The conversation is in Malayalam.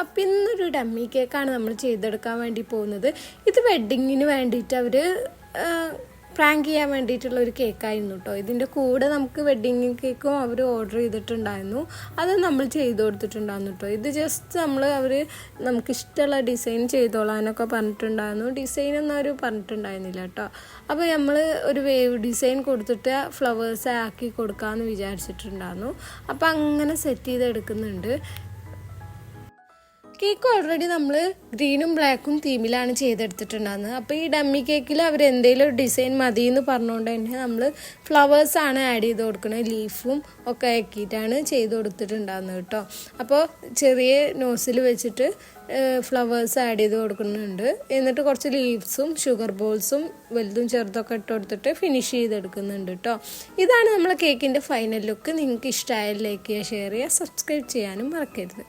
അപ്പം ഇന്നൊരു ഡമ്മി കേക്കാണ് നമ്മൾ ചെയ്തെടുക്കാൻ വേണ്ടി പോകുന്നത്. ഇത് വെഡ്ഡിങ്ങിന് വേണ്ടിയിട്ട് അവർ പ്രാങ്ക് ചെയ്യാൻ വേണ്ടിയിട്ടുള്ള ഒരു കേക്കായിരുന്നു കേട്ടോ. ഇതിൻ്റെ കൂടെ നമുക്ക് വെഡ്ഡിങ് കേക്കും അവർ ഓർഡർ ചെയ്തിട്ടുണ്ടായിരുന്നു, അത് നമ്മൾ ചെയ്ത് കൊടുത്തിട്ടുണ്ടായിരുന്നു കേട്ടോ. ഇത് ജസ്റ്റ് അവർ നമുക്കിഷ്ടമുള്ള ഡിസൈൻ ചെയ്തോളാനൊക്കെ പറഞ്ഞിട്ടുണ്ടായിരുന്നു. ഡിസൈനൊന്നും അവർ പറഞ്ഞിട്ടുണ്ടായിരുന്നില്ല കേട്ടോ. അപ്പോൾ നമ്മൾ ഒരു വേവ് ഡിസൈൻ കൊടുത്തിട്ട് ഫ്ലവേഴ്സ് ആക്കി കൊടുക്കാമെന്ന് വിചാരിച്ചിട്ടുണ്ടായിരുന്നു. അപ്പോൾ അങ്ങനെ സെറ്റ് ചെയ്തെടുക്കുന്നുണ്ട്. കേക്ക് ഓൾറെഡി നമ്മൾ ഗ്രീനും ബ്ലാക്കും തീമിലാണ് ചെയ്തെടുത്തിട്ടുണ്ടായിരുന്നത്. അപ്പോൾ ഈ ഡമ്മി കേക്കിൽ അവർ എന്തെങ്കിലും ഒരു ഡിസൈൻ മതി എന്ന് പറഞ്ഞുകൊണ്ട് തന്നെ നമ്മൾ ഫ്ലവേഴ്സാണ് ആഡ് ചെയ്ത് കൊടുക്കുന്നത്. ലീഫും ഒക്കെ ആക്കിയിട്ടാണ് ചെയ്ത് കൊടുത്തിട്ടുണ്ടായിരുന്നത് കേട്ടോ. അപ്പോൾ ചെറിയ നോസിൽ വെച്ചിട്ട് ഫ്ലവേഴ്സ് ആഡ് ചെയ്ത് കൊടുക്കുന്നുണ്ട്. എന്നിട്ട് കുറച്ച് ലീവ്സും ഷുഗർ ബോൾസും വലുതും ചെറുതൊക്കെ ഇട്ട് കൊടുത്തിട്ട് ഫിനിഷ് ചെയ്തെടുക്കുന്നുണ്ട് കേട്ടോ. ഇതാണ് നമ്മളെ കേക്കിൻ്റെ ഫൈനൽ ലുക്ക്. നിങ്ങൾക്ക് ഇഷ്ടമായാൽ ലൈക്ക് ചെയ്യുക, ഷെയർ ചെയ്യുക, സബ്സ്ക്രൈബ് ചെയ്യാനും മറക്കരുത്.